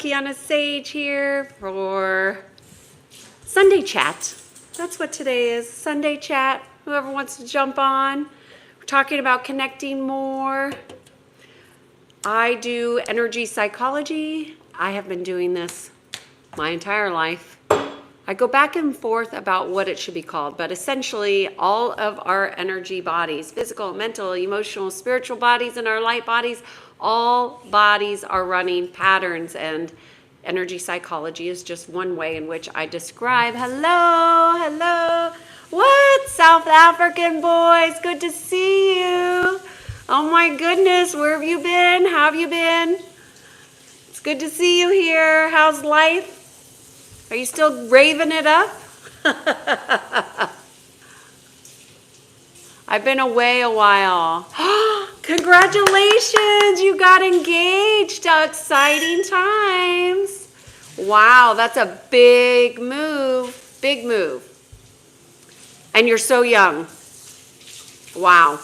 Kiannaa Sage here for Sunday Chat. That's what today is, Sunday Chat. Whoever wants to jump on. We're talking about connecting more. I do energy psychology. I have been doing this my entire life. I go back and forth about what it should be called, but essentially all of our energy bodies, physical, mental, emotional, spiritual bodies, and our light bodies, all bodies are running patterns, and energy psychology is just one way in which I describe. Hello. What? South African boys, good to see you. Oh my goodness, where have you been? How have you been? It's good to see you here. How's life? Are you still raving it up? I've been away a while. Congratulations, you got engaged. Exciting times. Wow, that's a big move. Big move. And you're so young. Wow.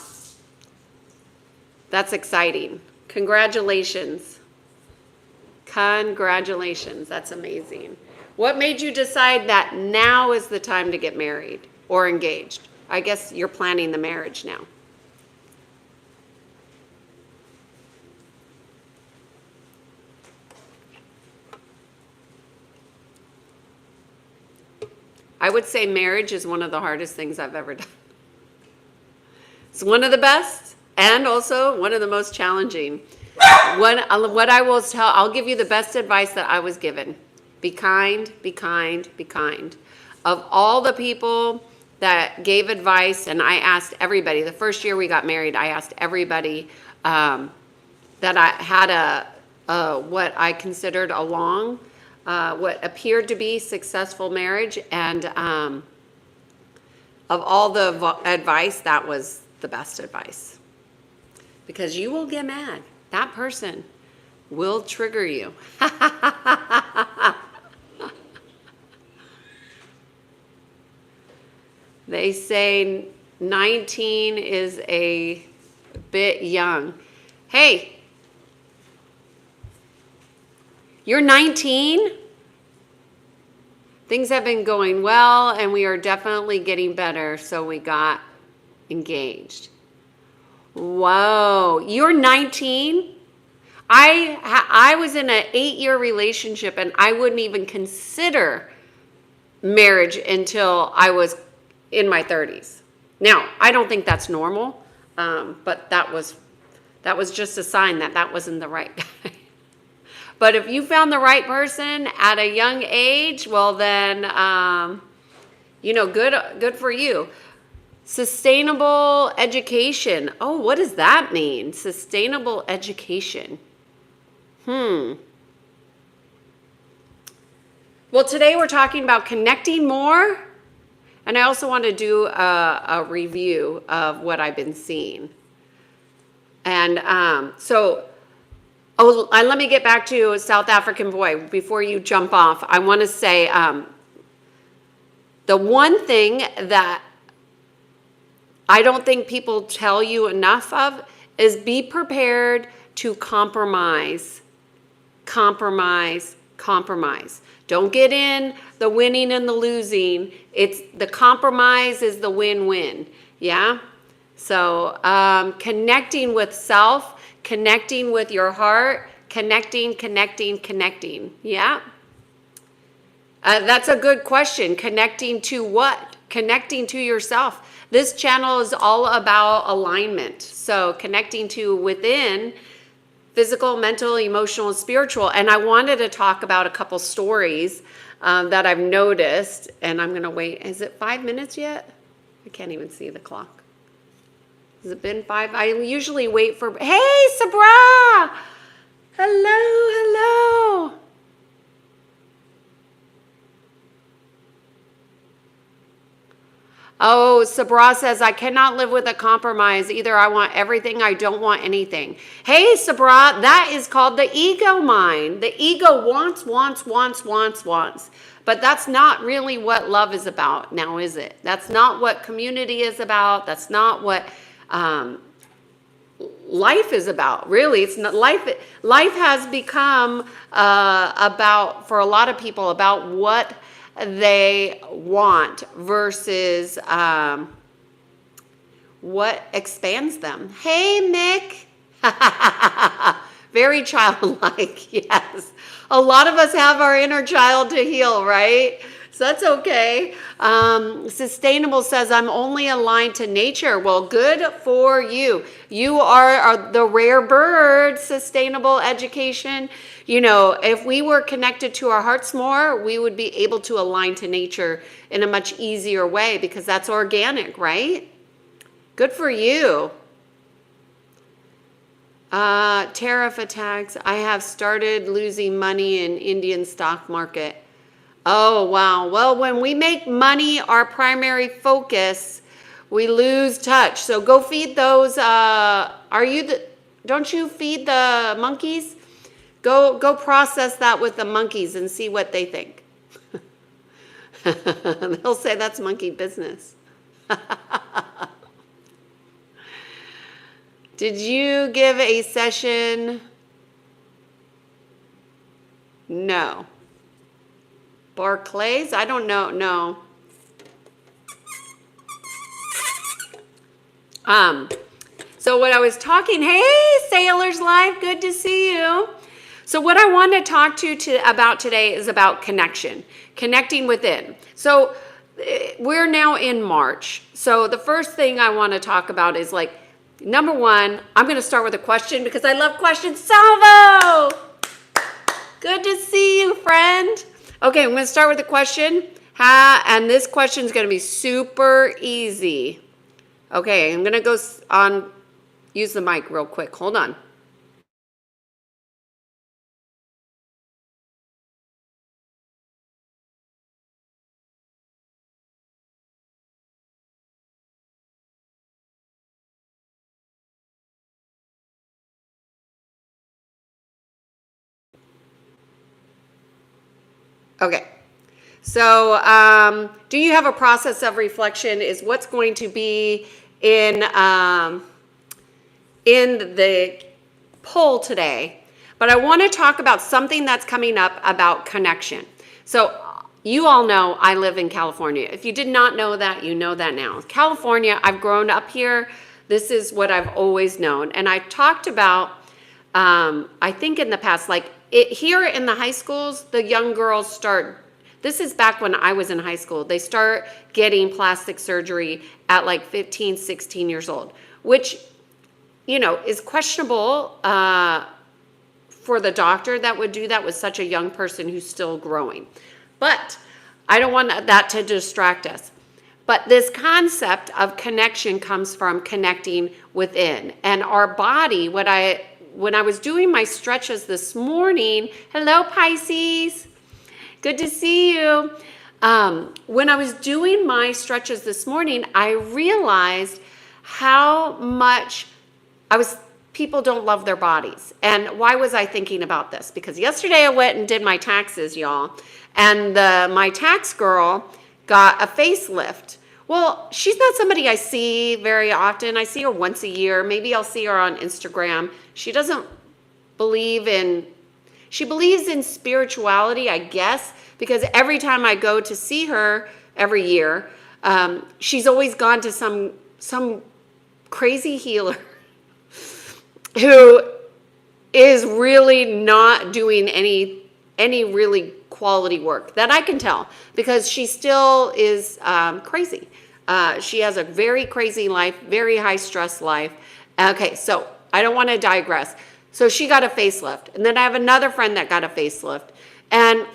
That's exciting. Congratulations. Congratulations. That's amazing. What made you decide that now is the time to get married or engaged? I guess you're planning the marriage now. I would say marriage is one of the hardest things I've ever done. It's one of the best and also one of the most challenging. What I will tell, I'll give you the best advice that I was given. Be kind, be kind, be kind. Of all the people that gave advice, and I asked everybody, the first year we got married, I asked everybody that I had what I considered a long, what appeared to be successful marriage, and of all the advice, that was the best advice. Because you will get mad. That person will trigger you. They say 19 is a bit young. Hey, you're 19? Things have been going well, and we are definitely getting better, so we got engaged. Whoa, you're 19? I was in an 8-year relationship, and I wouldn't even consider marriage until I was in my 30s. Now, I don't think that's normal, but that was just a sign that wasn't the right guy. But if you found the right person at a young age, well then, good for you. Sustainable education. Oh, what does that mean? Sustainable education. Well, today we're talking about connecting more. And I also want to do a review of what I've been seeing. And let me get back to a South African boy. Before you jump off, I want to say the one thing that I don't think people tell you enough of is be prepared to compromise. Compromise. Don't get in the winning and the losing. It's the compromise is the win-win. Yeah. So connecting with self, connecting with your heart, connecting. Yeah. That's a good question. Connecting to what? Connecting to yourself. This channel is all about alignment. So connecting to within. Physical, mental, emotional, and spiritual. And I wanted to talk about a couple stories that I've noticed. And I'm going to wait. Is it 5 minutes yet? I can't even see the clock. Has it been 5? I usually wait for... Hey, Sabra! Hello. Oh, Sabra says, I cannot live with a compromise. Either I want everything, I don't want anything. Hey, Sabra, that is called the ego mind. The ego wants. But that's not really what love is about now, is it? That's not what community is about. That's not what life is about. Really, it's not life. Life has become about, for a lot of people, about what they want versus what expands them. Hey, Mick. Very childlike, yes. A lot of us have our inner child to heal, right? So that's okay. Sustainable says, I'm only aligned to nature. Well, good for you. You are the rare bird, sustainable education. You know, if we were connected to our hearts more, we would be able to align to nature in a much easier way because that's organic, right? Good for you. Tariff attacks. I have started losing money in Indian stock market. Oh, wow. Well, when we make money our primary focus, we lose touch. So go feed those. Don't you feed the monkeys? Go process that with the monkeys and see what they think. They'll say that's monkey business. Did you give a session? No. Barclays? I don't know. No. So what I was talking, hey, Sailors Life, good to see you. So what I want to talk to you about today is about connection, connecting within. So we're now in March. So the first thing I want to talk about is like, number one, I'm going to start with a question because I love questions. Salvo! Good to see you, friend. Okay, I'm going to start with a question. And this question is going to be super easy. Okay, I'm going to go on, use the mic real quick. Hold on. Okay. So, do you have a process of reflection is what's going to be in the poll today. But I want to talk about something that's coming up about connection. So you all know I live in California. If you did not know that, you know that now. California, I've grown up here. This is what I've always known. And I talked about, I think in the past, like here in the high schools, the young girls start, this is back when I was in high school, they start getting plastic surgery at like 15, 16 years old, which, you know, is questionable for the doctor that would do that with such a young person who's still growing. But I don't want that to distract us. But this concept of connection comes from connecting within. And our body, when I was doing my stretches this morning, hello Pisces, good to see you. When I was doing my stretches this morning, I realized how much people don't love their bodies. And why was I thinking about this? Because yesterday I went and did my taxes, y'all. And my tax girl got a facelift. Well, she's not somebody I see very often. I see her once a year. Maybe I'll see her on Instagram. She believes in spirituality, I guess, because every time I go to see her every year, she's always gone to some crazy healer who is really not doing any really quality work that I can tell, because she still is crazy. She has a very crazy life, very high stress life. Okay, so I don't want to digress. So she got a facelift, and then I have another friend that got a facelift, and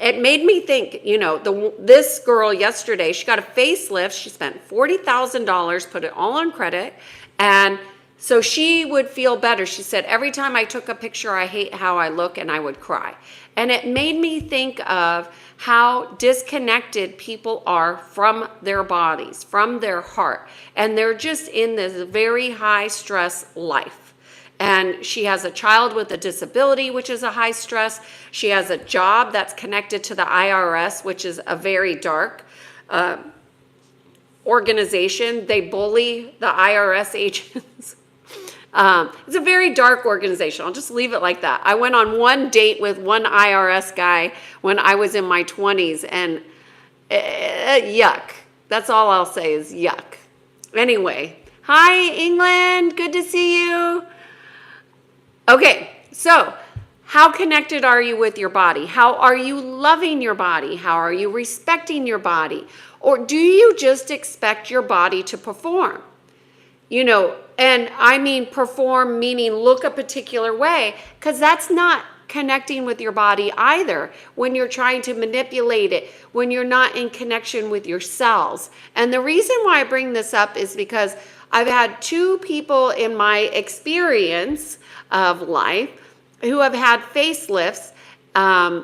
it made me think, you know, this girl yesterday, she got a facelift. She spent $40,000, put it all on credit, and so she would feel better. She said, every time I took a picture, I hate how I look, and I would cry. And it made me think of how disconnected people are from their bodies, from their heart. And they're just in this very high stress life. And she has a child with a disability, which is a high stress. She has a job that's connected to the IRS, which is a very dark organization. They bully the IRS agents. It's a very dark organization. I'll just leave it like that. I went on one date with one IRS guy when I was in my 20s, and yuck. That's all I'll say is yuck. Anyway, hi, England. Good to see you. Okay, so how connected are you with your body? How are you loving your body? How are you respecting your body? Or do you just expect your body to perform? You know, and I mean perform meaning look a particular way, because that's not connecting with your body either when you're trying to manipulate it, when you're not in connection with your cells. And the reason why I bring this up is because I've had two people in my experience of life who have had facelifts. And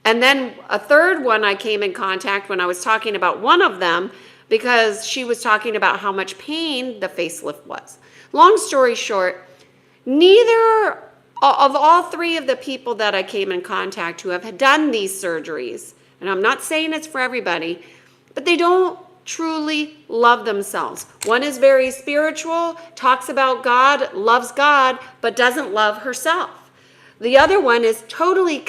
then a third one I came in contact when I was talking about one of them, because she was talking about how much pain the facelift was. Long story short, neither of all three of the people that I came in contact who have done these surgeries, and I'm not saying it's for everybody, but they don't truly love themselves. One is very spiritual, talks about God, loves God, but doesn't love herself. The other one is totally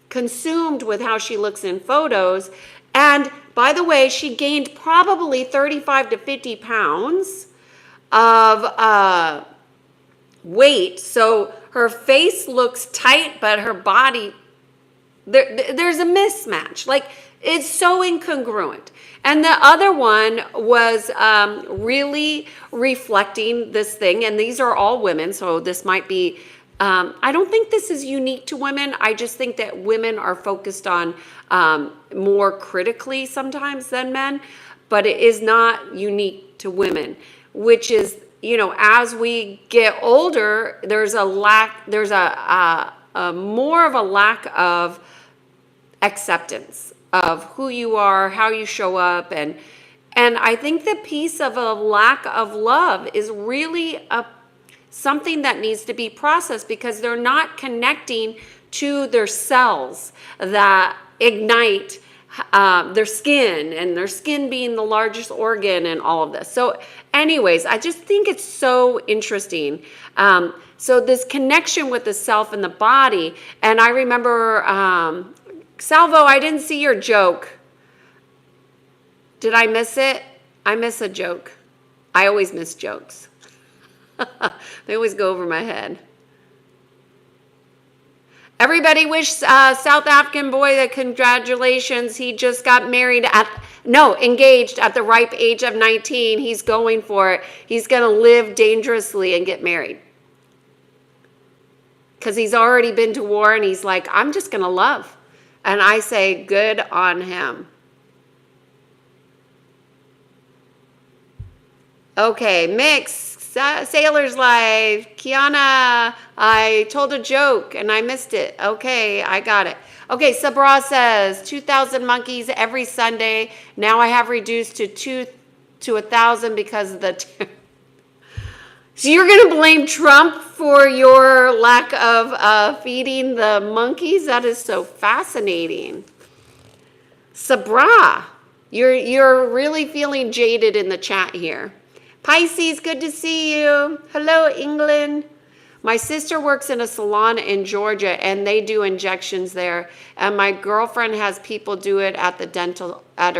consumed with how she looks in photos. And by the way, she gained probably 35 to 50 pounds of weight. So her face looks tight, but her body, there's a mismatch. Like, it's so incongruent. And the other one was really reflecting this thing. And these are all women, so this might be, I don't think this is unique to women. I just think that women are focused on more critically sometimes than men, but it is not unique to women, which is, you know, as we get older, there's a more of a lack of acceptance of who you are, how you show up, and I think the piece of a lack of love is really something that needs to be processed, because they're not connecting to their cells that ignite their skin, and their skin being the largest organ and all of this. So anyways, I just think it's so interesting. So this connection with the self and the body, and I remember, Salvo, I didn't see your joke. Did I miss it? I miss a joke. I always miss jokes. They always go over my head. Everybody wish South African boy the congratulations. He just got engaged at the ripe age of 19. He's going for it. He's going to live dangerously and get married. Because he's already been to war, and he's like, I'm just going to love. And I say, good on him. Okay, Mix. Sailor's Life, Kiannaa, I told a joke and I missed it. Okay, I got it. Okay, Sabra says 2,000 monkeys every Sunday. Now I have reduced to 1,000 because of the. So you're going to blame Trump for your lack of feeding the monkeys? That is so fascinating. Sabra, you're really feeling jaded in the chat here. Pisces, good to see you. Hello, England. My sister works in a salon in Georgia, and they do injections there. And my girlfriend has people do it at her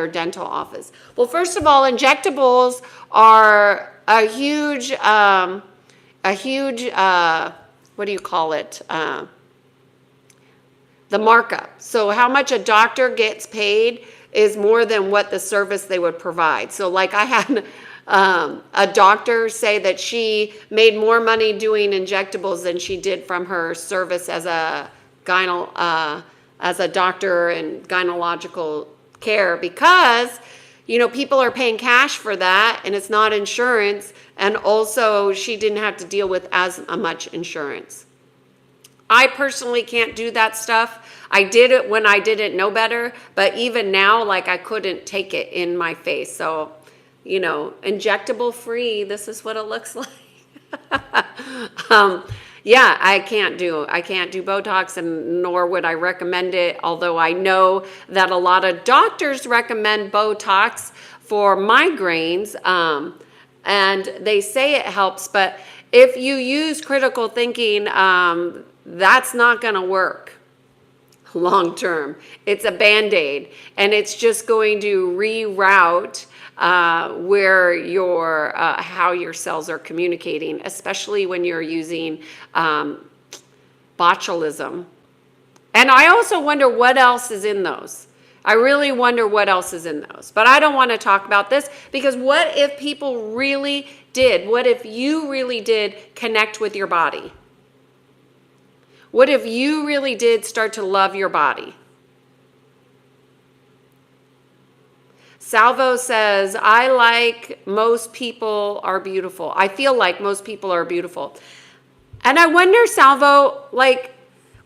dental office. Well, first of all, injectables are a huge what do you call it? The markup. So how much a doctor gets paid is more than what the service they would provide. So like I had a doctor say that she made more money doing injectables than she did from her service as a doctor and gynecological care, because people are paying cash for that, and it's not insurance, and also she didn't have to deal with as much insurance. I personally can't do that stuff. I did it when I didn't know better, but even now, like, I couldn't take it in my face. So injectable free, this is what it looks like. Yeah, I can't do Botox, and nor would I recommend it, although I know that a lot of doctors recommend Botox for migraines, and they say it helps, but If you use critical thinking, that's not going to work long term. It's a Band-Aid, and it's just going to reroute where your how your cells are communicating, especially when you're using botulism. And I also wonder what else is in those. I really wonder what else is in those. But I don't want to talk about this, because what if people really did? What if you really did connect with your body? What if you really did start to love your body? Salvo says, I like most people are beautiful. I feel like most people are beautiful. And I wonder, Salvo, like,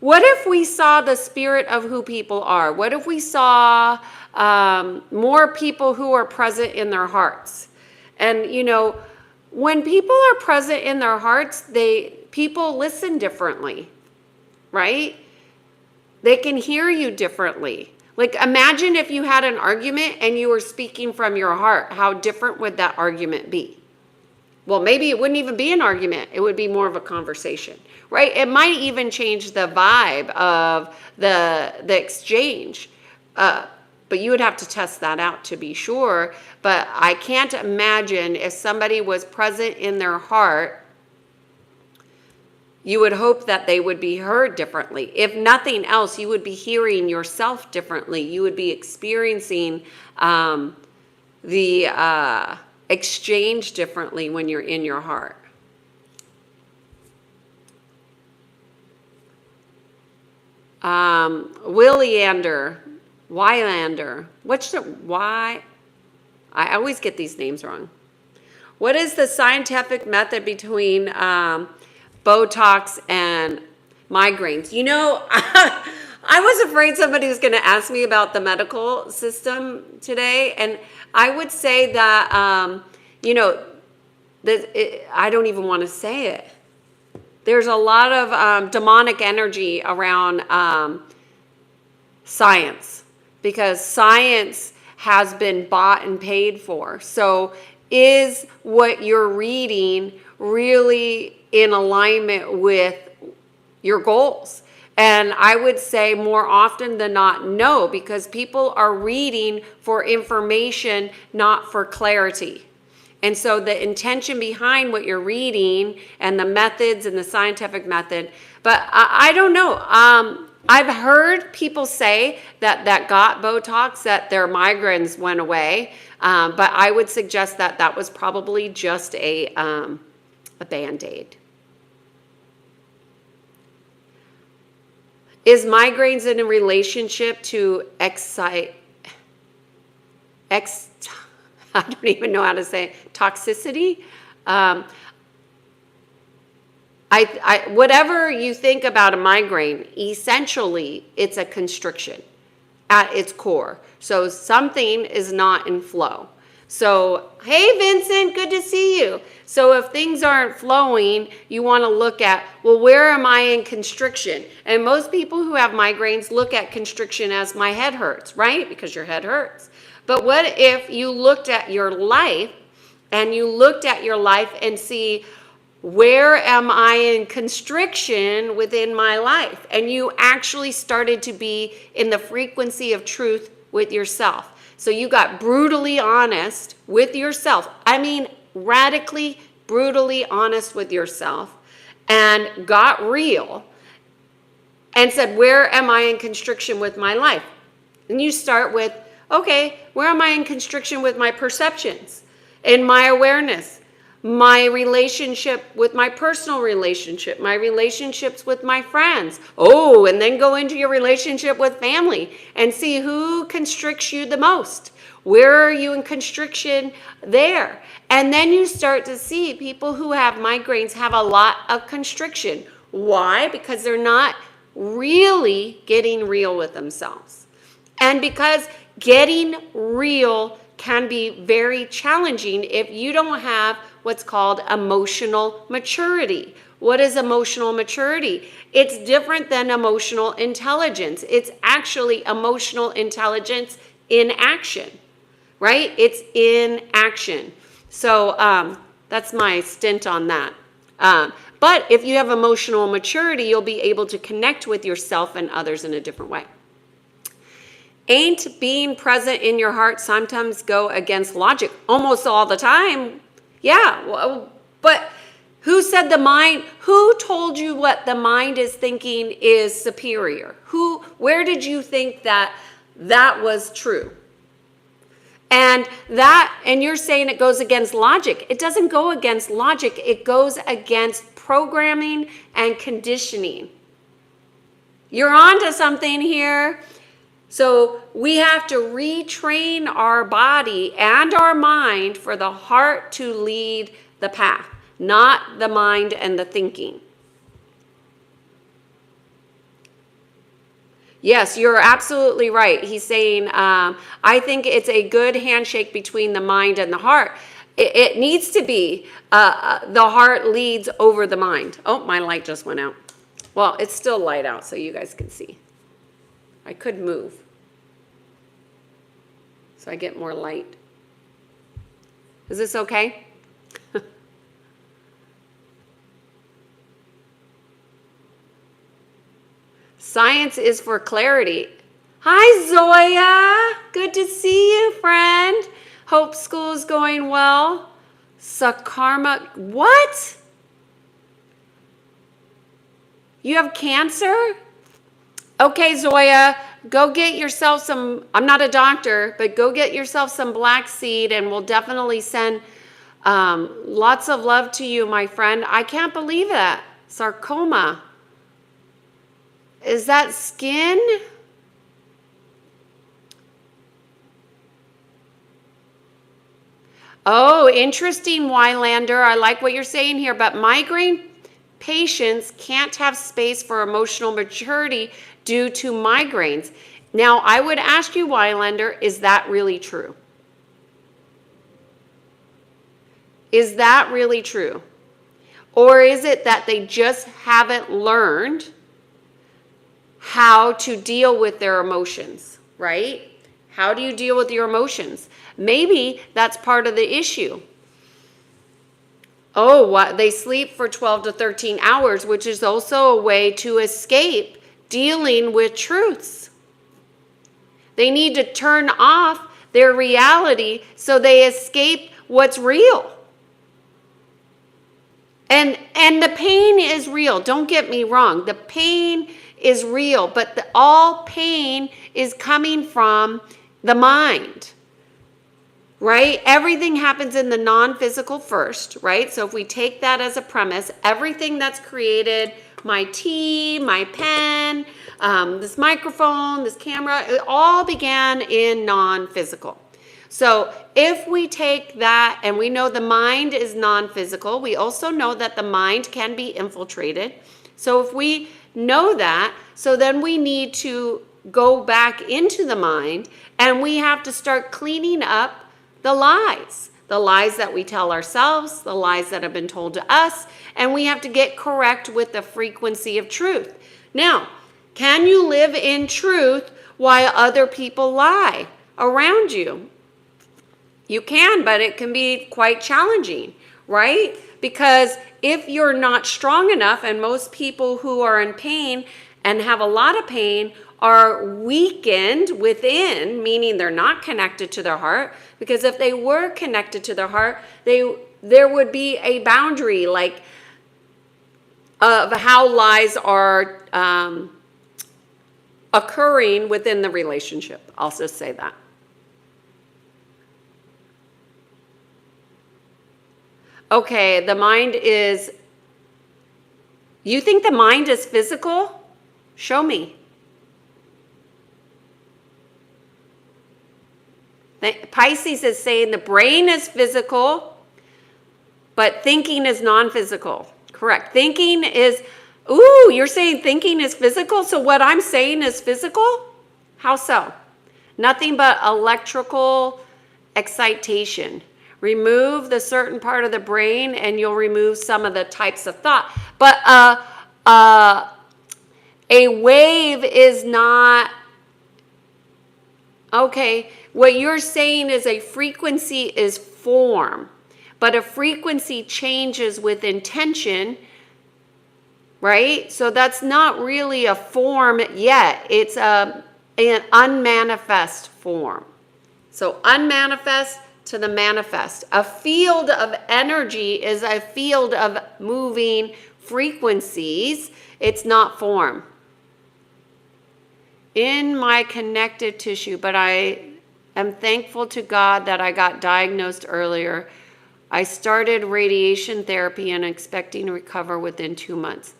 what if we saw the spirit of who people are? What if we saw more people who are present in their hearts? And, you know, when people are present in their hearts, people listen differently, right? They can hear you differently. Like, imagine if you had an argument and you were speaking from your heart. How different would that argument be? Well, maybe it wouldn't even be an argument. It would be more of a conversation, right? It might even change the vibe of the exchange. But you would have to test that out to be sure. But I can't imagine if somebody was present in their heart, you would hope that they would be heard differently. If nothing else, you would be hearing yourself differently. You would be experiencing the exchange differently when you're in your heart. Wylander, what's the why? I always get these names wrong. What is the scientific method between Botox and migraines? You know, I was afraid somebody was going to ask me about the medical system today, and I would say that, you know, I don't even want to say it. There's a lot of demonic energy around science, because science has been bought and paid for. So is what you're reading really in alignment with your goals? And I would say more often than not, no, because people are reading for information, not for clarity. And so the intention behind what you're reading and the methods and the scientific method, but I don't know. I've heard people say that got Botox, that their migraines went away. But I would suggest that that was probably just a Band-Aid. Is migraines in a relationship to I don't even know how to say it, toxicity? Whatever you think about a migraine, essentially it's a constriction at its core. So something is not in flow. So, hey Vincent, good to see you. So if things aren't flowing, you want to look at, well, where am I in constriction? And most people who have migraines look at constriction as my head hurts, right? Because your head hurts. But what if you looked at your life and see, where am I in constriction within my life? And you actually started to be in the frequency of truth with yourself. So you got brutally honest with yourself. I mean, radically, brutally honest with yourself, and got real and said, where am I in constriction with my life? And you start with, okay, where am I in constriction with my perceptions and my awareness, my relationship with my personal relationship, my relationships with my friends. Oh, and then go into your relationship with family and see who constricts you the most. Where are you in constriction there? And then you start to see people who have migraines have a lot of constriction. Why? Because they're not really getting real with themselves. And because getting real can be very challenging if you don't have what's called emotional maturity. What is emotional maturity? It's different than emotional intelligence. It's actually emotional intelligence in action, right? It's in action. So that's my stint on that. But if you have emotional maturity, you'll be able to connect with yourself and others in a different way. Ain't being present in your heart sometimes go against logic? Almost all the time. Yeah, well, but who said the mind, who told you what the mind is thinking is superior? Where did you think that was true? And you're saying it goes against logic. It doesn't go against logic. It goes against programming and conditioning. You're onto something here. So we have to retrain our body and our mind for the heart to lead the path, not the mind and the thinking. Yes, you're absolutely right. He's saying, I think it's a good handshake between the mind and the heart. It needs to be the heart leads over the mind. Oh, my light just went out. Well, it's still light out so you guys can see. I could move so I get more light. Is this okay? Science is for clarity. Hi, Zoya. Good to see you, friend. Hope school's going well. Sakarma, what? You have cancer? Okay, Zoya, go get yourself some, I'm not a doctor, but go get yourself some black seed and we'll definitely send lots of love to you, my friend. I can't believe that. Sarcoma. Is that skin? Oh, interesting, Wylander. I like what you're saying here, but migraine patients can't have space for emotional maturity due to migraines. Now, I would ask you, Wylander, is that really true? Is that really true? Or is it that they just haven't learned how to deal with their emotions, right? How do you deal with your emotions? Maybe that's part of the issue. Oh, what? They sleep for 12 to 13 hours, which is also a way to escape dealing with truths. They need to turn off their reality so they escape what's real. And the pain is real. Don't get me wrong. The pain is real, but all pain is coming from the mind, right? Everything happens in the non-physical first, right? So if we take that as a premise, everything that's created, my tea, my pen, this microphone, this camera, it all began in non-physical. So if we take that and we know the mind is non-physical, we also know that the mind can be infiltrated. So if we know that, so then we need to go back into the mind and we have to start cleaning up the lies that we tell ourselves, the lies that have been told to us, and we have to get correct with the frequency of truth. Now, can you live in truth while other people lie around you? You can, but it can be quite challenging, right? Because if you're not strong enough, and most people who are in pain and have a lot of pain are weakened within, meaning they're not connected to their heart, because if they were connected to their heart, there would be a boundary, like of how lies are occurring within the relationship. I'll just say that. Okay, the mind is, you think the mind is physical? Show me. Pisces is saying the brain is physical, but thinking is non-physical. Correct. Thinking is, ooh, you're saying thinking is physical? So what I'm saying is physical? How so? Nothing but electrical excitation. Remove the certain part of the brain and you'll remove some of the types of thought. But a wave is not, okay, what you're saying is a frequency is form. But a frequency changes with intention, right? So that's not really a form yet. It's an unmanifest form. So unmanifest to the manifest. A field of energy is a field of moving frequencies. It's not form. In my connective tissue, but I am thankful to God that I got diagnosed earlier. I started radiation therapy and expecting to recover within 2 months.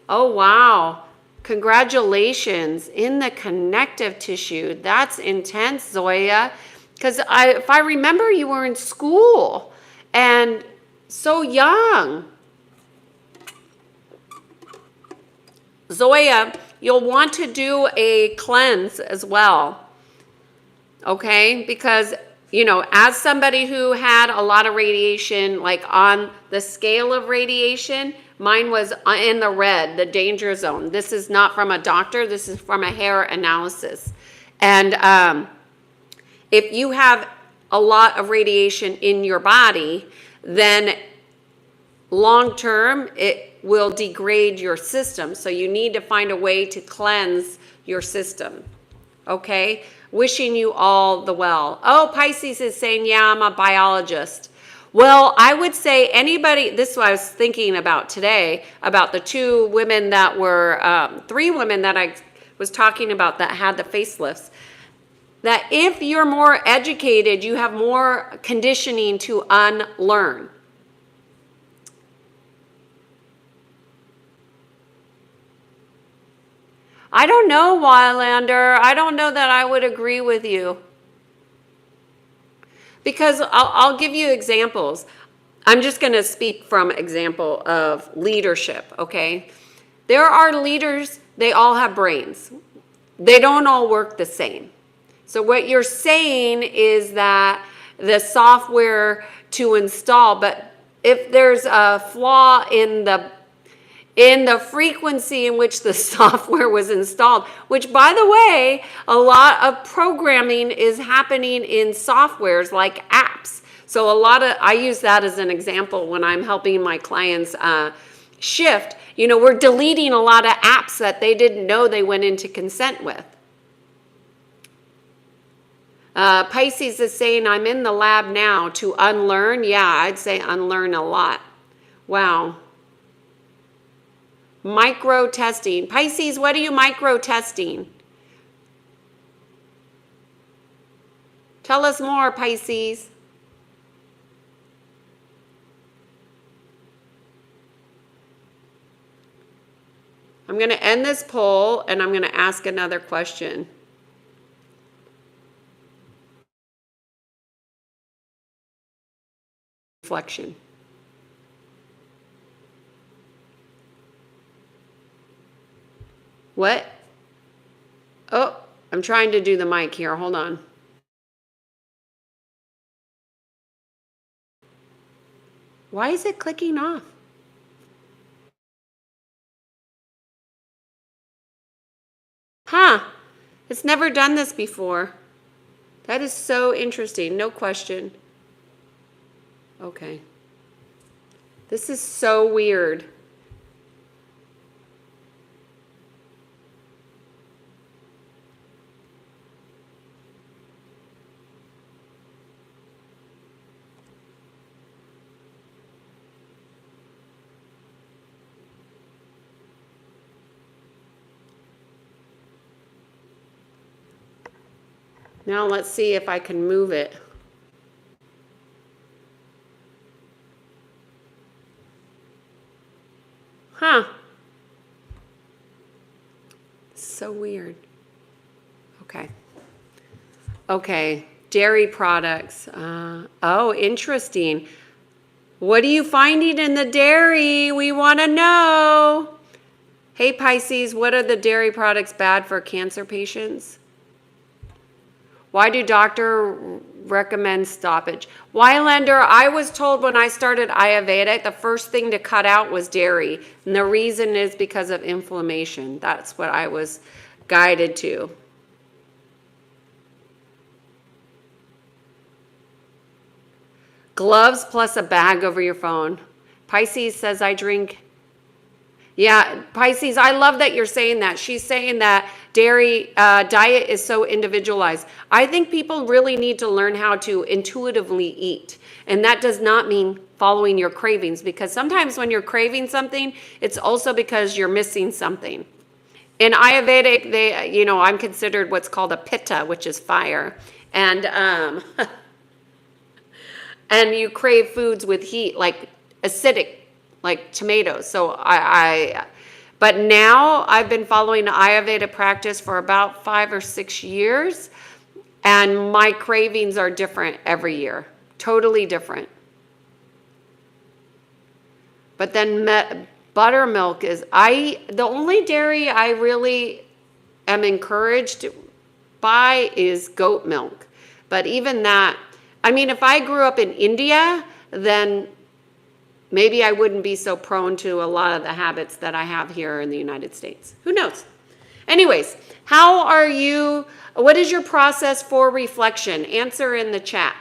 Oh, wow. Congratulations. In the connective tissue. That's intense, Zoya. Because if I remember, you were in school and so young. Zoya, you'll want to do a cleanse as well. Okay? Because, you know, as somebody who had a lot of radiation, like on the scale of radiation, mine was in the red, the danger zone. This is not from a doctor. This is from a hair analysis. And if you have a lot of radiation in your body, then long term, it will degrade your system. So you need to find a way to cleanse your system. Okay? Wishing you all the well. Oh, Pisces is saying, yeah, I'm a biologist. Well, I would say anybody, this is what I was thinking about today, about the 2 women that were, 3 women that I was talking about that had the facelifts. That if you're more educated, you have more conditioning to unlearn. I don't know, Wylander. I don't know that I would agree with you. Because I'll give you examples. I'm just going to speak from example of leadership, okay? There are leaders, they all have brains. They don't all work the same. So what you're saying is that the software to install, but if there's a flaw in the frequency in which the software was installed, which, by the way, a lot of programming is happening in softwares like apps. So I use that as an example when I'm helping my clients shift. You know, we're deleting a lot of apps that they didn't know they went into consent with. Pisces is saying, I'm in the lab now to unlearn. Yeah, I'd say unlearn a lot. Wow. Micro testing. Pisces, what are you micro testing? Tell us more, Pisces. I'm going to end this poll and I'm going to ask another question. Reflection. What? Oh, I'm trying to do the mic here. Hold on. Why is it clicking off? Huh. It's never done this before. That is so interesting. No question. Okay. This is so weird. Now let's see if I can move it. Huh. So weird. Okay. Okay. Dairy products. Oh, interesting. What are you finding in the dairy? We want to know. Hey, Pisces, what are the dairy products bad for cancer patients? Why do doctors recommend stoppage? Wylander, I was told when I started Ayurvedic, the first thing to cut out was dairy. And the reason is because of inflammation. That's what I was guided to. Gloves plus a bag over your phone. Pisces says I drink. Yeah, Pisces, I love that you're saying that. She's saying that dairy diet is so individualized. I think people really need to learn how to intuitively eat. And that does not mean following your cravings, because sometimes when you're craving something, it's also because you're missing something. In Ayurvedic, I'm considered what's called a pitta, which is fire. And and you crave foods with heat, like acidic, like tomatoes. So but now I've been following the Ayurveda practice for about 5 or 6 years, and my cravings are different every year, totally different. But then buttermilk is, the only dairy I really am encouraged by is goat milk. But even that, I mean, if I grew up in India, then maybe I wouldn't be so prone to a lot of the habits that I have here in the United States. Who knows? Anyways, what is your process for reflection? Answer in the chat,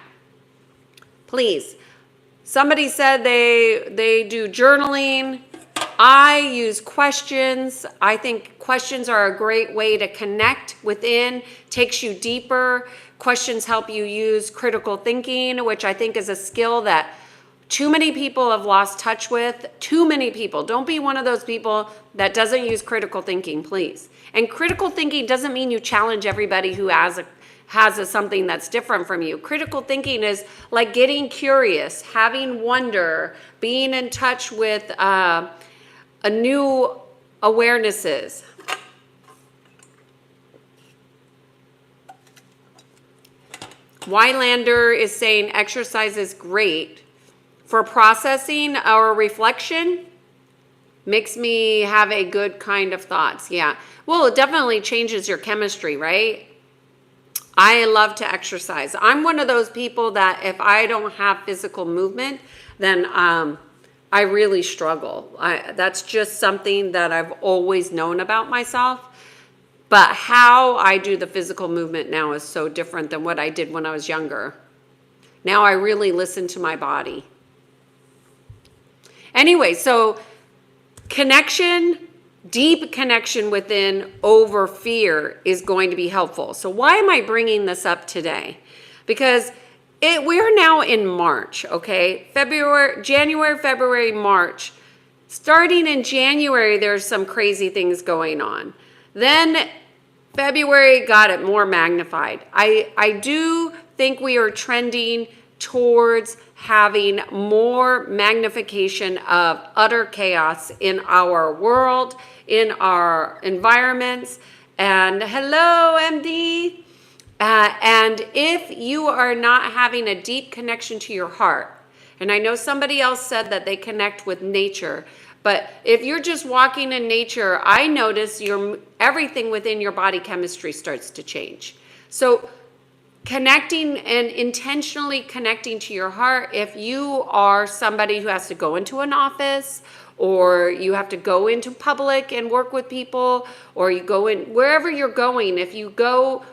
please. Somebody said they do journaling. I use questions. I think questions are a great way to connect within, takes you deeper. Questions help you use critical thinking, which I think is a skill that too many people have lost touch with. Too many people. Don't be one of those people that doesn't use critical thinking, please. And critical thinking doesn't mean you challenge everybody who has something that's different from you. Critical thinking is like getting curious, having wonder, being in touch with a new awarenesses. Wylander is saying exercise is great for processing or reflection. Makes me have a good kind of thoughts. Yeah. Well, it definitely changes your chemistry, right? I love to exercise. I'm one of those people that if I don't have physical movement, then I really struggle. That's just something that I've always known about myself. But how I do the physical movement now is so different than what I did when I was younger. Now I really listen to my body. Anyway, so connection, deep connection within over fear is going to be helpful. So why am I bringing this up today? Because we're now in March, okay? January, February, March. Starting in January, there's some crazy things going on. Then February got it more magnified. I do think we are trending towards having more magnification of utter chaos in our world, in our environments. And hello, MD. And if you are not having a deep connection to your heart, and I know somebody else said that they connect with nature, but if you're just walking in nature, I notice everything within your body chemistry starts to change. So connecting and intentionally connecting to your heart, if you are somebody who has to go into an office, or you have to go into public and work with people, or you go in wherever you're going, if you go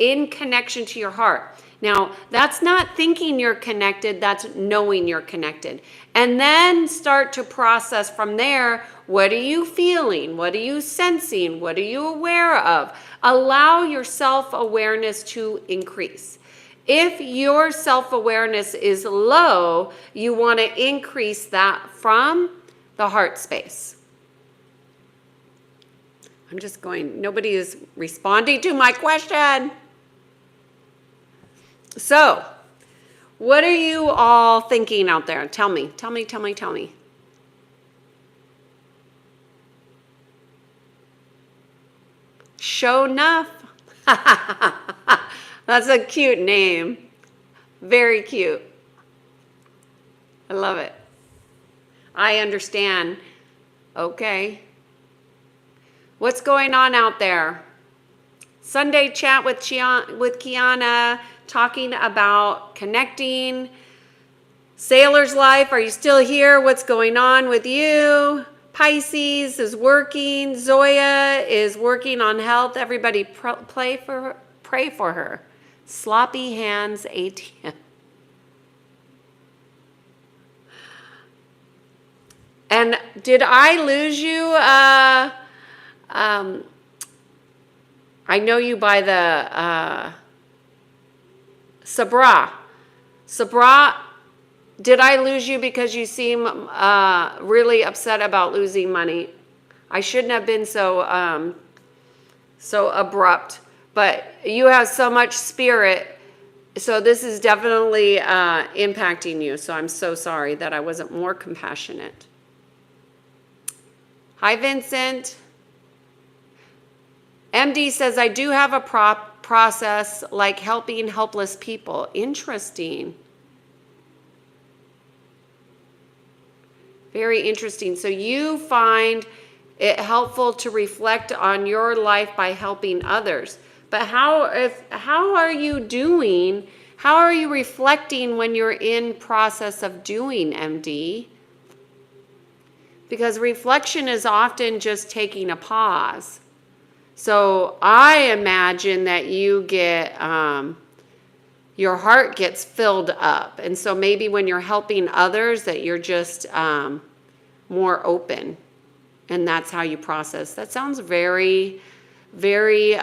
in connection to your heart. Now, that's not thinking you're connected, that's knowing you're connected. And then start to process from there, what are you feeling? What are you sensing? What are you aware of? Allow your self-awareness to increase. If your self-awareness is low, you want to increase that from the heart space. I'm just going, nobody is responding to my question. So, what are you all thinking out there? Tell me. Show enough. That's a cute name. Very cute. I love it. I understand. Okay. What's going on out there? Sunday chat with Kiannaa, talking about connecting. Sailor's life, are you still here? What's going on with you? Pisces is working. Zoya is working on health. Everybody pray for her. Sloppy hands ATM. And did I lose you? I know you by the Sabra. Sabra, did I lose you because you seem really upset about losing money? I shouldn't have been so so abrupt, but you have so much spirit. So this is definitely impacting you. So I'm so sorry that I wasn't more compassionate. Hi, Vincent. MD says, I do have a process like helping helpless people. Interesting. Very interesting. So you find it helpful to reflect on your life by helping others. But how are you doing? How are you reflecting when you're in process of doing, MD? Because reflection is often just taking a pause. So I imagine that you get, your heart gets filled up. And so maybe when you're helping others that you're just more open. And that's how you process. That sounds very, very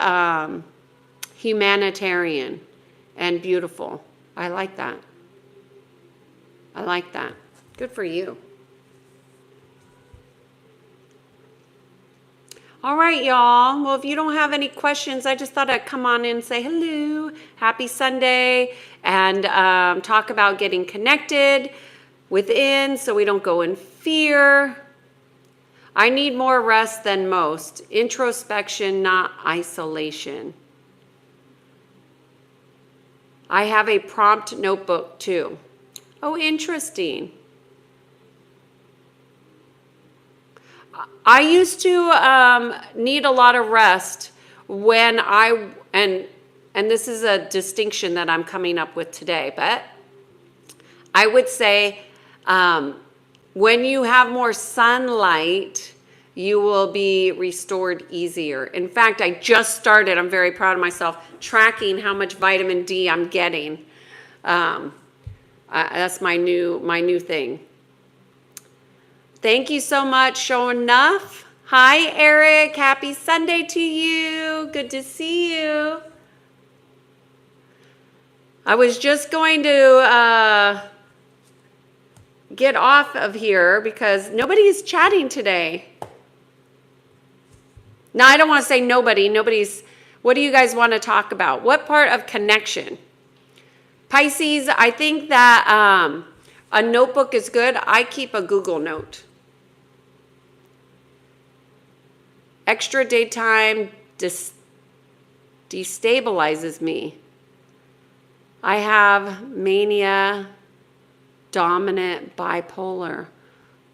humanitarian and beautiful. I like that. I like that. Good for you. All right, y'all. Well, if you don't have any questions, I just thought I'd come on in and say hello, happy Sunday, and talk about getting connected within so we don't go in fear. I need more rest than most. Introspection, not isolation. I have a prompt notebook too. Oh, interesting. I used to need a lot of rest when and this is a distinction that I'm coming up with today, but I would say when you have more sunlight, you will be restored easier. In fact, I just started, I'm very proud of myself, tracking how much vitamin D I'm getting. That's my new thing. Thank you so much, Show Enough. Hi, Eric. Happy Sunday to you. Good to see you. I was just going to get off of here because nobody is chatting today. Now, I don't want to say nobody. Nobody's. What do you guys want to talk about? What part of connection? Pisces, I think that a notebook is good. I keep a Google Note. Extra daytime destabilizes me. I have mania, dominant, bipolar.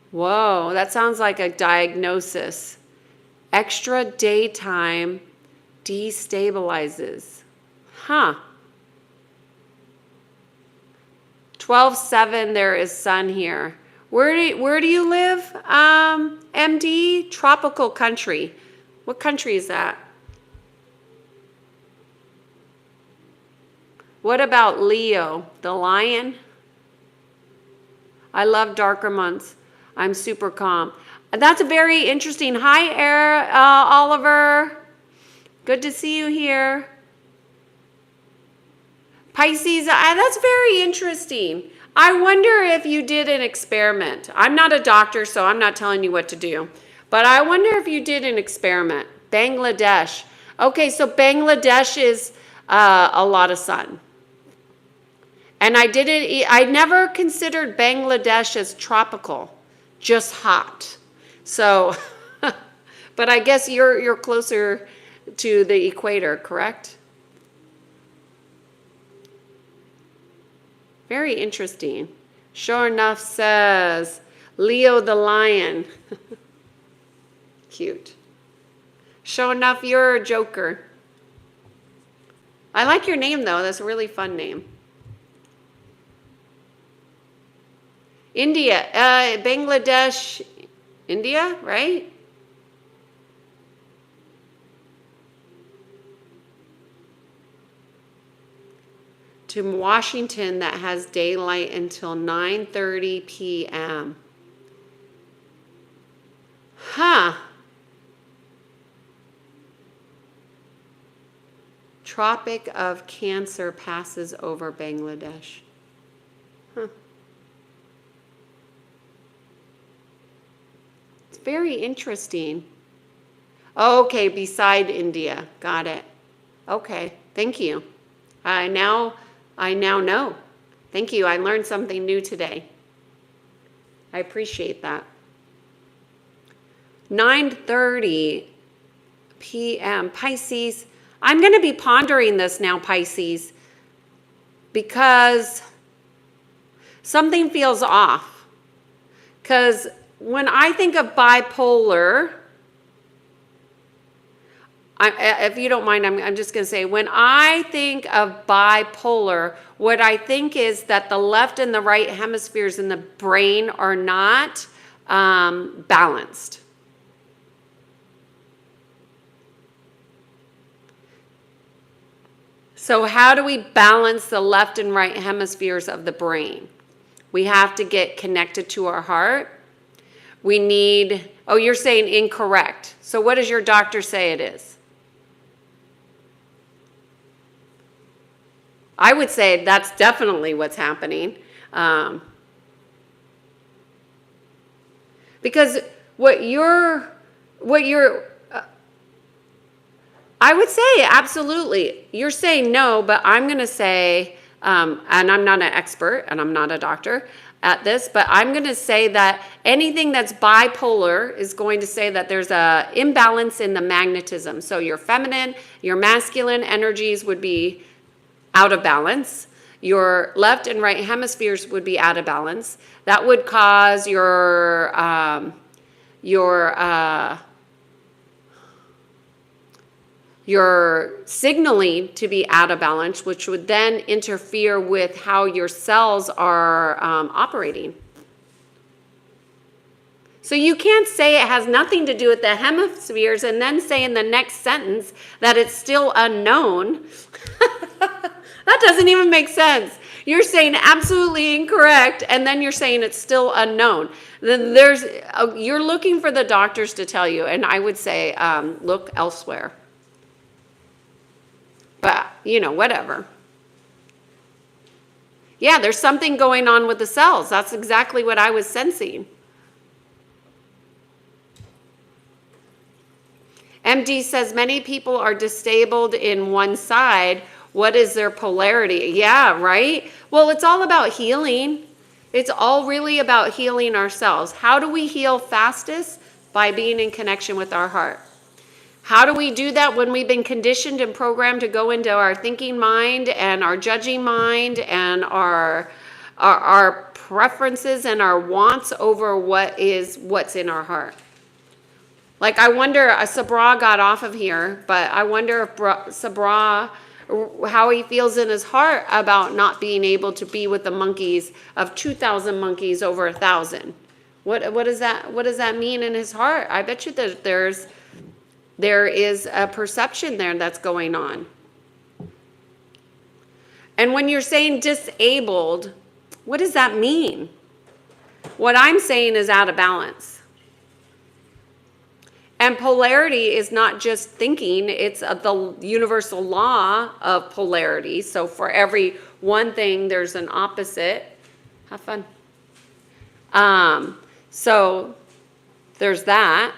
Whoa, that sounds like a diagnosis. Extra daytime destabilizes. Huh. 12/7, there is sun here. Where do you live, MD? Tropical country. What country is that? What about Leo, the lion? I love darker months. I'm super calm. That's very interesting. Hi, Oliver. Good to see you here. Pisces, that's very interesting. I wonder if you did an experiment. I'm not a doctor, so I'm not telling you what to do. But I wonder if you did an experiment. Bangladesh. Okay, so Bangladesh is a lot of sun. And I never considered Bangladesh as tropical, just hot. So, but I guess you're closer to the equator, correct? Very interesting. Sure enough says Leo the lion. Cute. Sure enough, you're a joker. I like your name though. That's a really fun name. India, Bangladesh, India, right? To Washington that has daylight until 9:30 p.m. Tropic of Cancer passes over Bangladesh. Huh. It's very interesting. Okay, beside India. Got it. Okay, thank you. I now know. Thank you. I learned something new today. I appreciate that. 9:30 p.m. Pisces. I'm going to be pondering this now, Pisces, because something feels off. Because when I think of bipolar, if you don't mind, I'm just going to say, when I think of bipolar, what I think is that the left and the right hemispheres in the brain are not balanced. So how do we balance the left and right hemispheres of the brain? We have to get connected to our heart. We need, oh, you're saying incorrect. So what does your doctor say it is? I would say that's definitely what's happening. Because what you're I would say absolutely. You're saying no, but I'm going to say, and I'm not an expert and I'm not a doctor at this, but I'm going to say that anything that's bipolar is going to say that there's a imbalance in the magnetism. So your feminine, your masculine energies would be out of balance. Your left and right hemispheres would be out of balance. That would cause your signaling to be out of balance, which would then interfere with how your cells are operating. So you can't say it has nothing to do with the hemispheres and then say in the next sentence that it's still unknown. That doesn't even make sense. You're saying absolutely incorrect, and then you're saying it's still unknown. Then you're looking for the doctors to tell you, and I would say look elsewhere. But, whatever. Yeah, there's something going on with the cells. That's exactly what I was sensing. MD says many people are disabled in one side. What is their polarity? Yeah, right? Well, it's all about healing. It's all really about healing ourselves. How do we heal fastest? By being in connection with our heart. How do we do that when we've been conditioned and programmed to go into our thinking mind and our judging mind and our preferences and our wants over what's in our heart? Like, I wonder, Sabra got off of here, but I wonder if Sabra, how he feels in his heart about not being able to be with the monkeys of 2,000 monkeys over 1,000. What does that mean in his heart? I bet you that there is a perception there that's going on. And when you're saying disabled, what does that mean? What I'm saying is out of balance. And polarity is not just thinking, it's the universal law of polarity. So for every one thing, there's an opposite. Have fun. So there's that.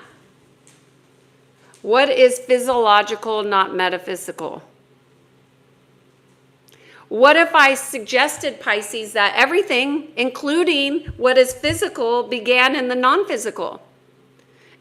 What is physiological, not metaphysical? What if I suggested, Pisces, that everything, including what is physical, began in the non-physical?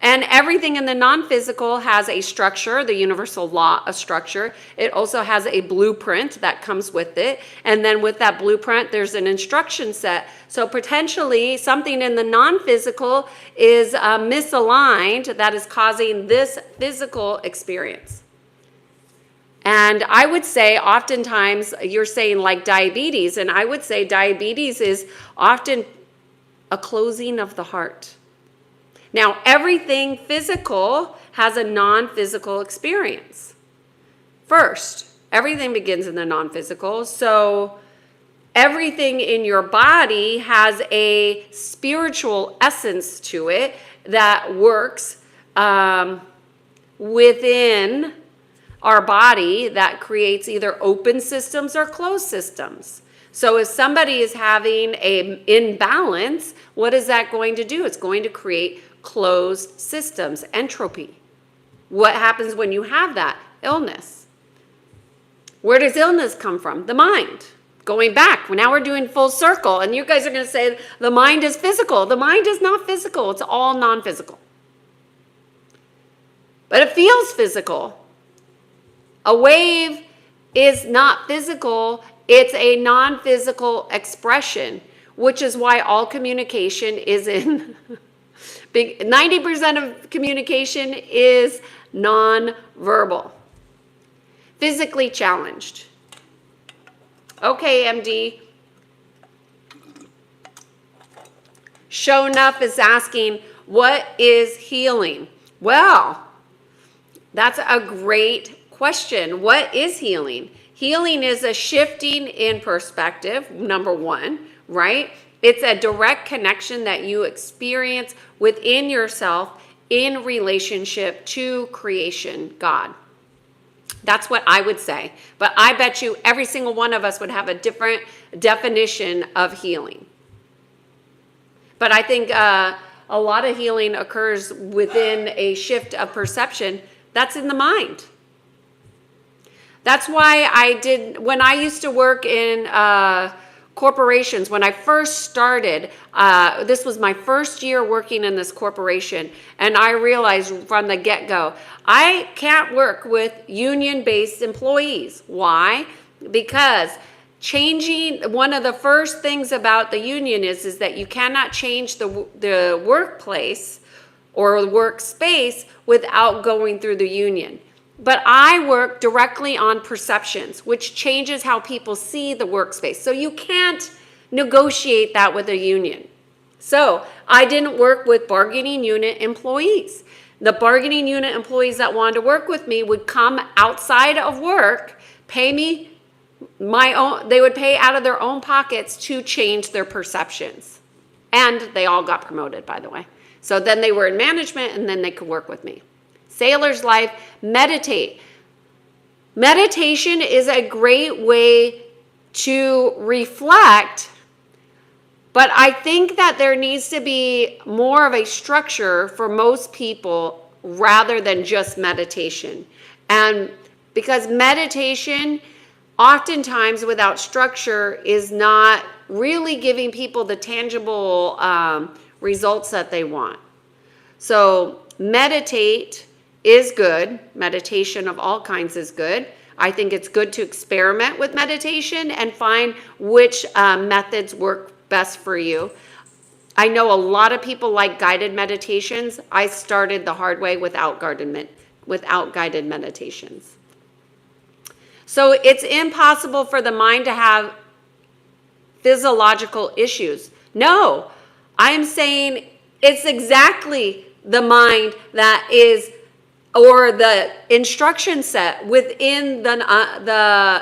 And everything in the non-physical has a structure, the universal law of structure. It also has a blueprint that comes with it. And then with that blueprint, there's an instruction set. So potentially something in the non-physical is misaligned that is causing this physical experience. And I would say oftentimes you're saying like diabetes, and I would say diabetes is often a closing of the heart. Now, everything physical has a non-physical experience. First, everything begins in the non-physical. So everything in your body has a spiritual essence to it that works within our body that creates either open systems or closed systems. So if somebody is having an imbalance, what is that going to do? It's going to create closed systems, entropy. What happens when you have that? Illness. Where does illness come from? The mind. Going back, now we're doing full circle, and you guys are going to say the mind is physical. The mind is not physical. It's all non-physical. But it feels physical. A wave is not physical. It's a non-physical expression, which is why all communication is in 90% of communication is non-verbal. Physically challenged. Okay, MD. Show Enough is asking, what is healing? Well, that's a great question. What is healing? Healing is a shifting in perspective, number one, right? It's a direct connection that you experience within yourself in relationship to creation, God. That's what I would say. But I bet you every single one of us would have a different definition of healing. But I think a lot of healing occurs within a shift of perception. That's in the mind. That's why when I used to work in corporations, when I first started, this was my first year working in this corporation, and I realized from the get-go, I can't work with union-based employees. Why? Because one of the first things about the union is that you cannot change the workplace or workspace without going through the union. But I work directly on perceptions, which changes how people see the workspace. So you can't negotiate that with a union. So I didn't work with bargaining unit employees. The bargaining unit employees that wanted to work with me would come outside of work, pay me they would pay out of their own pockets to change their perceptions. And they all got promoted, by the way. So then they were in management, and then they could work with me. Sailor's life, meditate. Meditation is a great way to reflect, but I think that there needs to be more of a structure for most people rather than just meditation. And because meditation, oftentimes without structure, is not really giving people the tangible results that they want. So meditate is good. Meditation of all kinds is good. I think it's good to experiment with meditation and find which methods work best for you. I know a lot of people like guided meditations. I started the hard way without guided meditations. So it's impossible for the mind to have physiological issues. No, I'm saying it's exactly the mind that is, or the instruction set within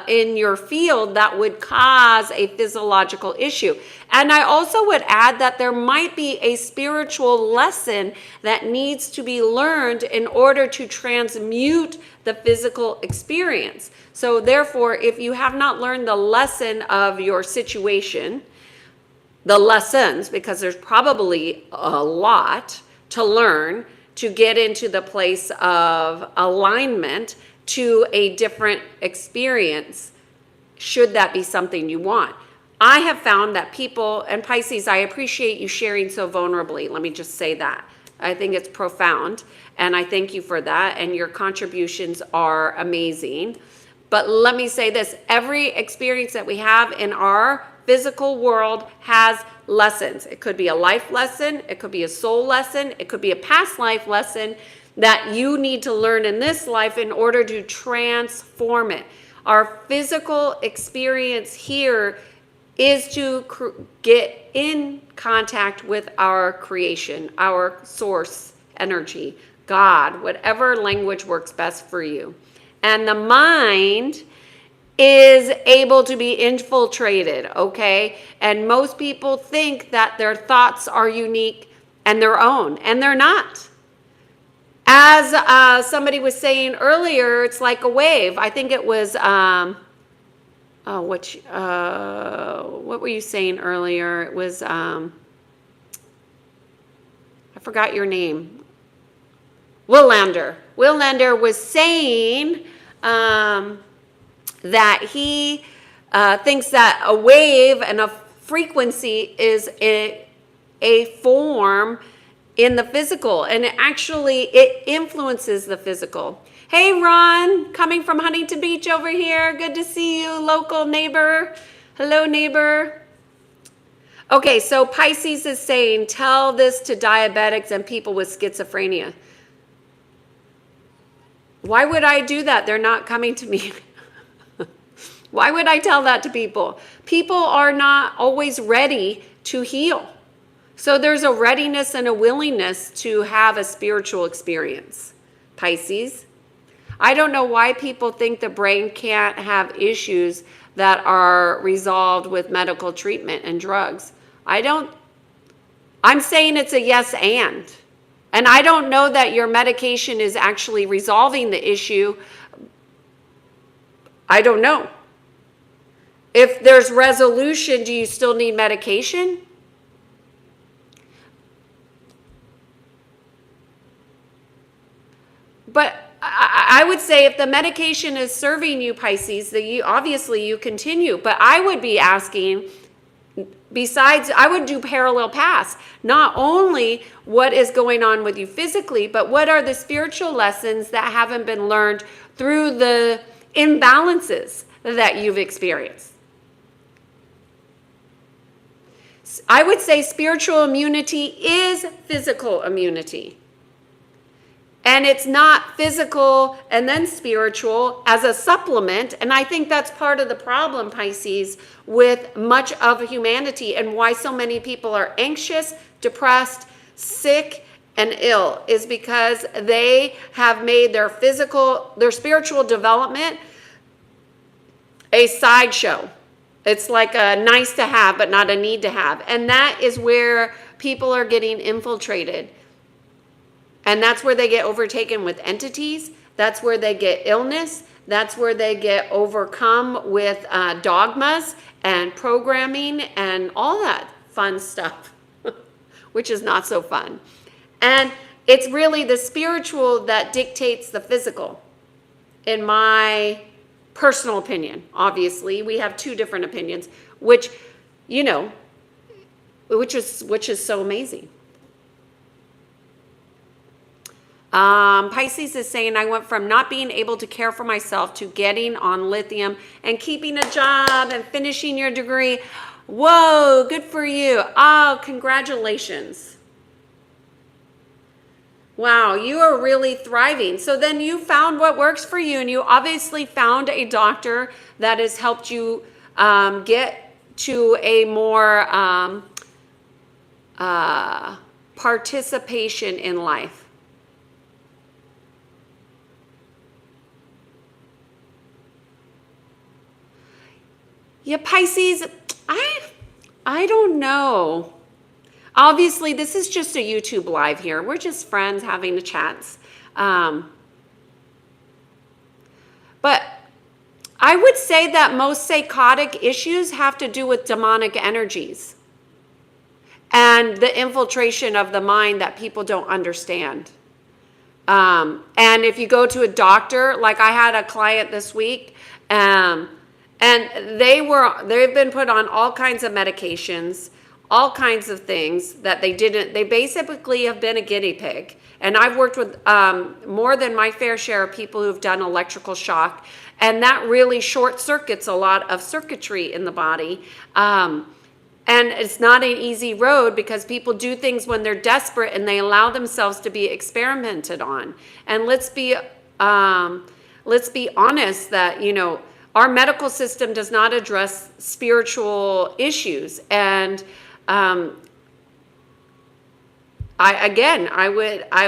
in your field that would cause a physiological issue. And I also would add that there might be a spiritual lesson that needs to be learned in order to transmute the physical experience. So therefore, if you have not learned the lesson of your situation, the lessons, because there's probably a lot to learn to get into the place of alignment to a different experience, should that be something you want. I have found that people, and Pisces, I appreciate you sharing so vulnerably. Let me just say that. I think it's profound, and I thank you for that, and your contributions are amazing. But let me say this, every experience that we have in our physical world has lessons. It could be a life lesson, it could be a soul lesson, it could be a past life lesson that you need to learn in this life in order to transform it. Our physical experience here is to get in contact with our creation, our source energy, God, whatever language works best for you. And the mind is able to be infiltrated, okay? And most people think that their thoughts are unique and their own, and they're not. As somebody was saying earlier, it's like a wave. I think it was, what were you saying earlier? It was, I forgot your name. Willander. Willander was saying that he thinks that a wave and a frequency is a form in the physical, and it influences the physical. Hey Ron, coming from Huntington Beach over here. Good to see you, local neighbor. Hello, neighbor. Okay, so Pisces is saying, tell this to diabetics and people with schizophrenia. Why would I do that? They're not coming to me. Why would I tell that to people? People are not always ready to heal. So there's a readiness and a willingness to have a spiritual experience. Pisces. I don't know why people think the brain can't have issues that are resolved with medical treatment and drugs. I'm saying it's a yes and. And I don't know that your medication is actually resolving the issue. I don't know. If there's resolution, do you still need medication? But I would say if the medication is serving you, Pisces, obviously you continue. But I would be asking, besides, I would do parallel paths. Not only what is going on with you physically, but what are the spiritual lessons that haven't been learned through the imbalances that you've experienced. I would say spiritual immunity is physical immunity. And it's not physical and then spiritual as a supplement. And I think that's part of the problem, Pisces, with much of humanity and why so many people are anxious, depressed, sick, and ill is because they have made their spiritual development a sideshow. It's like a nice to have, but not a need to have. And that is where people are getting infiltrated. And that's where they get overtaken with entities. That's where they get illness. That's where they get overcome with dogmas and programming and all that fun stuff, which is not so fun. And it's really the spiritual that dictates the physical, in my personal opinion. Obviously, we have two different opinions, which is so amazing. Pisces is saying, I went from not being able to care for myself to getting on lithium and keeping a job and finishing your degree. Whoa, good for you. Oh, congratulations. Wow, you are really thriving. So then you found what works for you, and you obviously found a doctor that has helped you get to a more participation in life. Yeah, Pisces, I don't know. Obviously, this is just a YouTube live here. We're just friends having the chats. But I would say that most psychotic issues have to do with demonic energies and the infiltration of the mind that people don't understand. And if you go to a doctor, like I had a client this week, and they've been put on all kinds of medications, all kinds of things that they basically have been a guinea pig. And I've worked with more than my fair share of people who've done electrical shock, and that really short circuits a lot of circuitry in the body. And it's not an easy road because people do things when they're desperate and they allow themselves to be experimented on. And let's be honest that, our medical system does not address spiritual issues. And I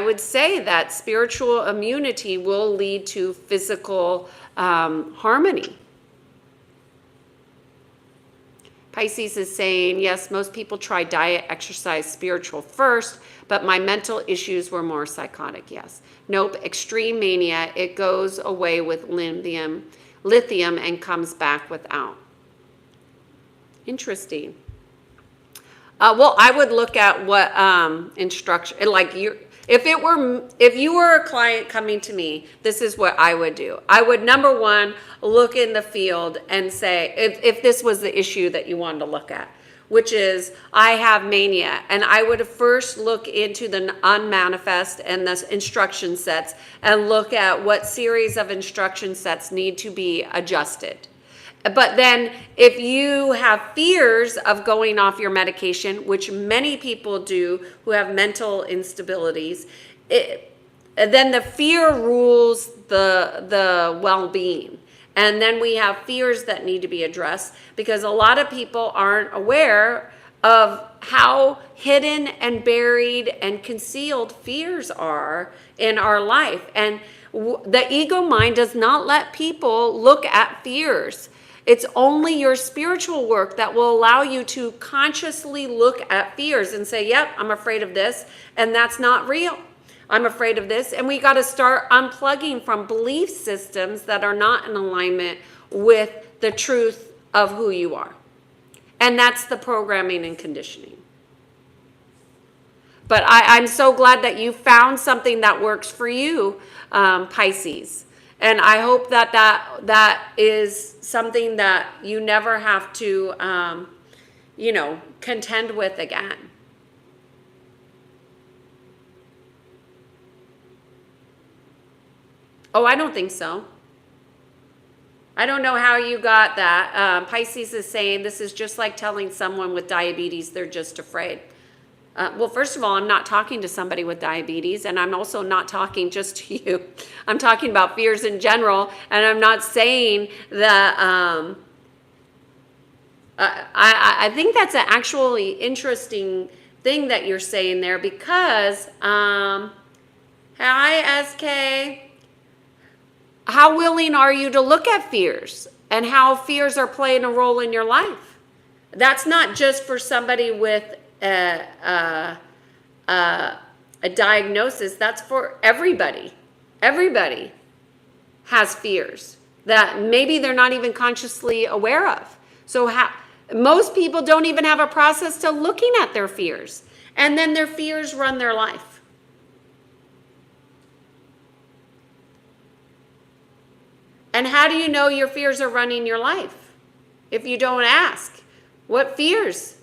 would say that spiritual immunity will lead to physical harmony. Pisces is saying, yes, most people try diet, exercise, spiritual first, but my mental issues were more psychotic, yes. Nope, extreme mania, it goes away with lithium and comes back without. Interesting. Well, I would look at what instruction, like if you were a client coming to me, this is what I would do. I would, number one, look in the field and say, if this was the issue that you wanted to look at, which is I have mania, and I would first look into the unmanifest and the instruction sets and look at what series of instruction sets need to be adjusted. But then if you have fears of going off your medication, which many people do who have mental instabilities, then the fear rules the well-being. And then we have fears that need to be addressed because a lot of people aren't aware of how hidden and buried and concealed fears are in our life. And the ego mind does not let people look at fears. It's only your spiritual work that will allow you to consciously look at fears and say, yep, I'm afraid of this, and that's not real. I'm afraid of this. And we got to start unplugging from belief systems that are not in alignment with the truth of who you are. And that's the programming and conditioning. But I'm so glad that you found something that works for you, Pisces. And I hope that is something that you never have to, contend with again. Oh, I don't think so. I don't know how you got that. Pisces is saying this is just like telling someone with diabetes they're just afraid. Well, first of all, I'm not talking to somebody with diabetes, and I'm also not talking just to you. I'm talking about fears in general, and I'm not saying that. I think that's an actually interesting thing that you're saying there because, hi, SK. How willing are you to look at fears and how fears are playing a role in your life? That's not just for somebody with a diagnosis. That's for everybody. Everybody has fears that maybe they're not even consciously aware of. So most people don't even have a process to looking at their fears, and then their fears run their life. And how do you know your fears are running your life if you don't ask? What fears?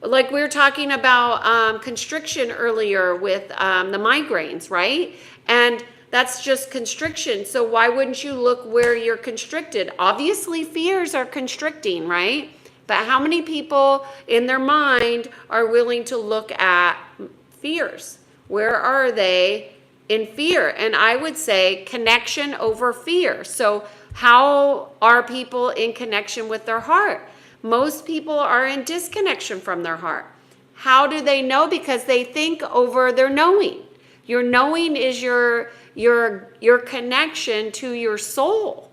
Like we were talking about constriction earlier with the migraines, right? And that's just constriction. So why wouldn't you look where you're constricted? Obviously, fears are constricting, right? But how many people in their mind are willing to look at fears? Where are they in fear? And I would say connection over fear. So how are people in connection with their heart? Most people are in disconnection from their heart. How do they know? Because they think over their knowing. Your knowing is your connection to your soul.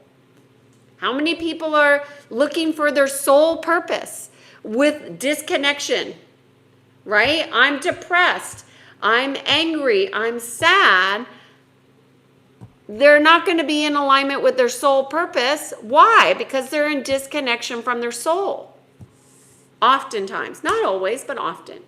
How many people are looking for their soul purpose with disconnection, right? I'm depressed. I'm angry. I'm sad. They're not going to be in alignment with their soul purpose. Why? Because they're in disconnection from their soul. Oftentimes. Not always, but often.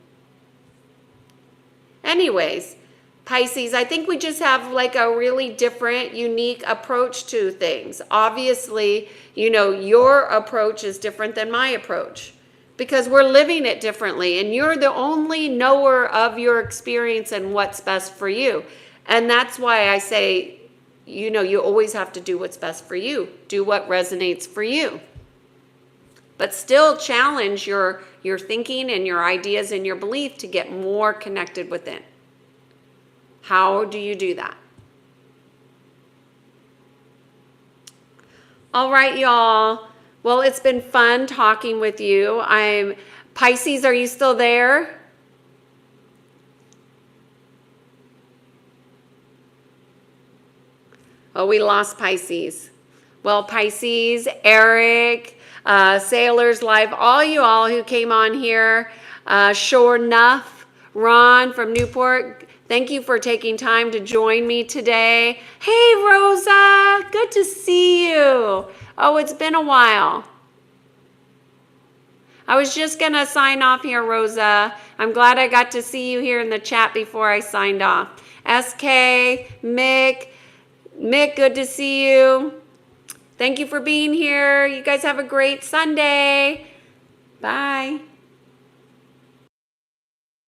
Anyways, Pisces, I think we just have like a really different, unique approach to things. Obviously, your approach is different than my approach because we're living it differently, and you're the only knower of your experience and what's best for you. And that's why I say, you always have to do what's best for you. Do what resonates for you. But still challenge your thinking and your ideas and your belief to get more connected within. How do you do that? All right, y'all. Well, it's been fun talking with you. Pisces, are you still there? Oh, we lost Pisces. Well, Pisces, Eric, Sailors Live, all you all who came on here. Sure enough, Ron from Newport, thank you for taking time to join me today. Hey, Rosa, good to see you. Oh, it's been a while. I was just going to sign off here, Rosa. I'm glad I got to see you here in the chat before I signed off. SK, Mick, good to see you. Thank you for being here. You guys have a great Sunday. Bye.